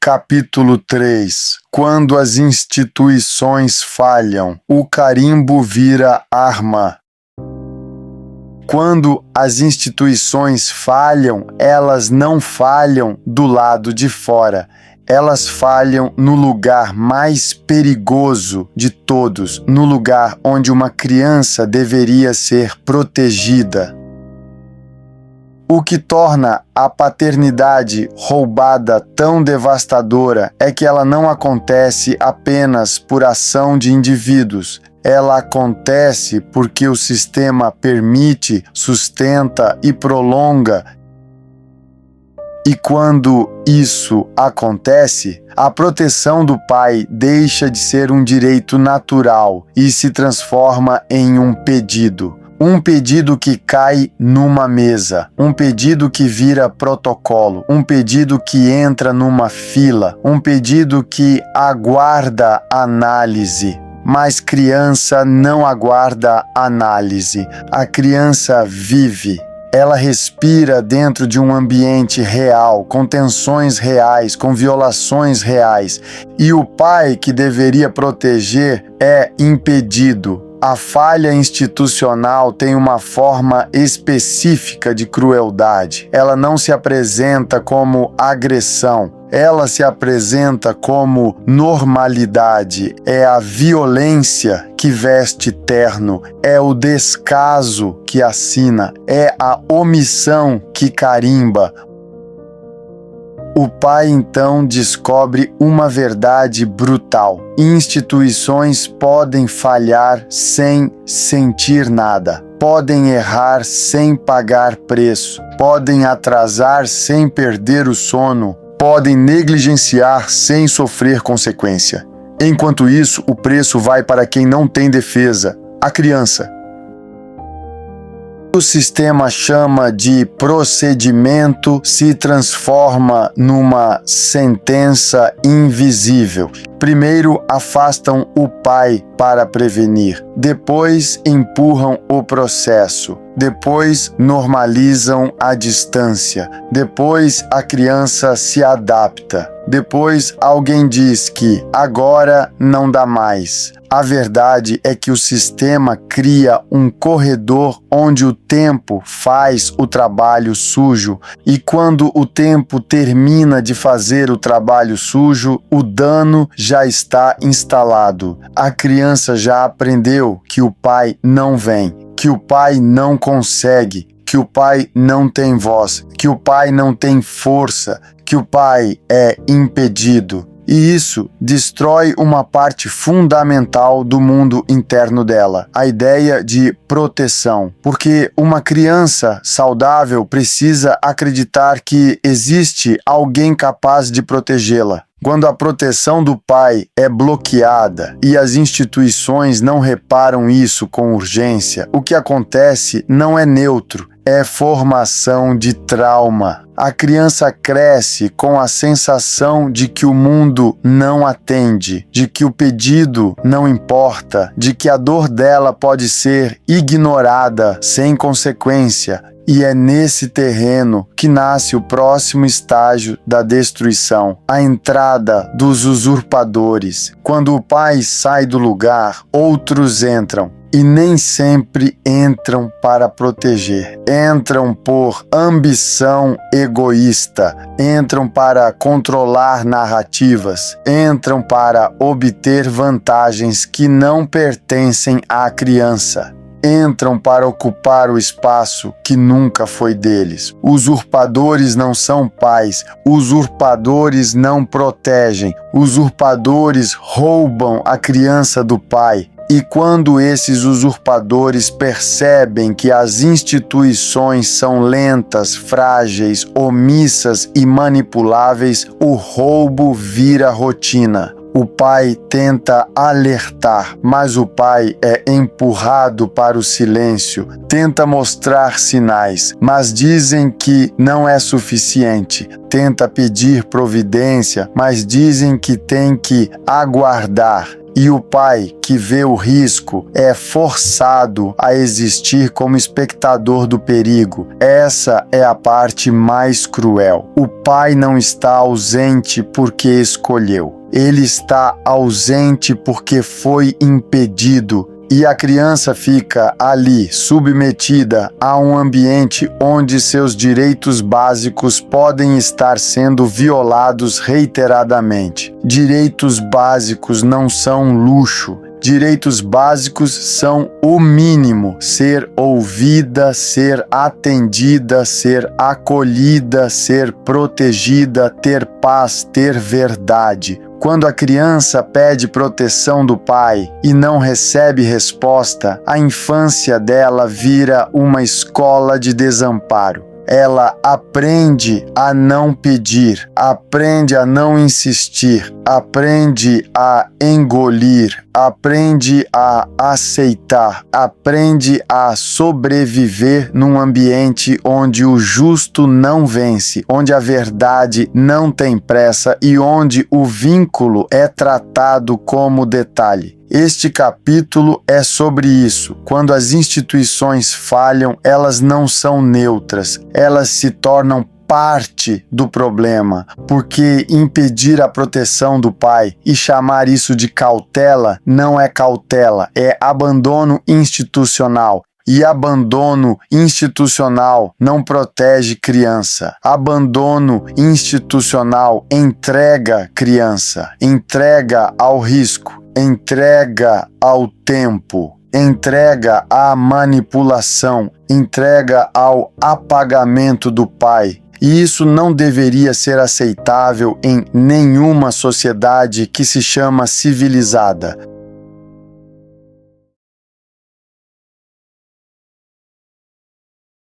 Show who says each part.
Speaker 1: Capítulo 3. Quando as instituições falham, o carimbo vira arma. Quando as instituições falham, elas não falham do lado de fora. Elas falham no lugar mais perigoso de todos, no lugar onde uma criança deveria ser protegida. O que torna a paternidade roubada tão devastadora é que ela não acontece apenas por ação de indivíduos. Ela acontece porque o sistema permite, sustenta e prolonga. E quando isso acontece, a proteção do pai deixa de ser um direito natural e se transforma em um pedido. Um pedido que cai numa mesa, um pedido que vira protocolo, um pedido que entra numa fila, um pedido que aguarda análise. Mas criança não aguarda análise. A criança vive. Ela respira dentro de um ambiente real, com tensões reais, com violações reais. E o pai que deveria proteger é impedido. A falha institucional tem uma forma específica de crueldade. Ela não se apresenta como agressão. Ela se apresenta como normalidade. É a violência que veste terno. É o descaso que assina. É a omissão que carimba. O pai então descobre uma verdade brutal. Instituições podem falhar sem sentir nada. Podem errar sem pagar preço. Podem atrasar sem perder o sono. Podem negligenciar sem sofrer consequência. Enquanto isso, o preço vai para quem não tem defesa, a criança. O sistema chama de procedimento, se transforma numa sentença invisível. Primeiro afastam o pai para prevenir, depois empurram o processo, depois normalizam a distância, depois a criança se adapta, depois alguém diz que agora não dá mais. A verdade é que o sistema cria um corredor onde o tempo faz o trabalho sujo e quando o tempo termina de fazer o trabalho sujo, o dano já está instalado. A criança já aprendeu que o pai não vem, que o pai não consegue, que o pai não tem voz, que o pai não tem força, que o pai é impedido. E isso destrói uma parte fundamental do mundo interno dela, a ideia de proteção. Porque uma criança saudável precisa acreditar que existe alguém capaz de protegê-la. Quando a proteção do pai é bloqueada e as instituições não reparam isso com urgência, o que acontece não é neutro, é formação de trauma. A criança cresce com a sensação de que o mundo não atende, de que o pedido não importa, de que a dor dela pode ser ignorada sem consequência. E é nesse terreno que nasce o próximo estágio da destruição, a entrada dos usurpadores. Quando o pai sai do lugar, outros entram. E nem sempre entram para proteger. Entram por ambição egoísta. Entram para controlar narrativas. Entram para obter vantagens que não pertencem à criança. Entram para ocupar o espaço que nunca foi deles. Usurpadores não são pais. Usurpadores não protegem. Usurpadores roubam a criança do pai. E quando esses usurpadores percebem que as instituições são lentas, frágeis, omissas e manipuláveis, o roubo vira rotina. O pai tenta alertar, mas o pai é empurrado para o silêncio. Tenta mostrar sinais, mas dizem que não é suficiente. Tenta pedir providência, mas dizem que tem que aguardar. e o pai que vê o risco é forçado a existir como espectador do perigo. Essa é a parte mais cruel. O pai não está ausente porque escolheu. Ele está ausente porque foi impedido. E a criança fica ali, submetida a um ambiente onde seus direitos básicos podem estar sendo violados reiteradamente. Direitos básicos não são luxo. Direitos básicos são o mínimo: ser ouvida, ser atendida, ser acolhida, ser protegida, ter paz, ter verdade. Quando a criança pede proteção do pai e não recebe resposta, a infância dela vira uma escola de desamparo. Ela aprende a não pedir, aprende a não insistir, aprende a engolir, aprende a aceitar, aprende a sobreviver num ambiente onde o justo não vence, onde a verdade não tem pressa e onde o vínculo é tratado como detalhe. Este capítulo é sobre isso. Quando as instituições falham, elas não são neutras, elas se tornam parte do problema, porque impedir a proteção do pai e chamar isso de cautela não é cautela, é abandono institucional. E abandono institucional não protege criança. Abandono institucional entrega criança, entrega ao risco, entrega ao tempo, entrega à manipulação, entrega ao apagamento do pai. E isso não deveria ser aceitável em nenhuma sociedade que se chama civilizada.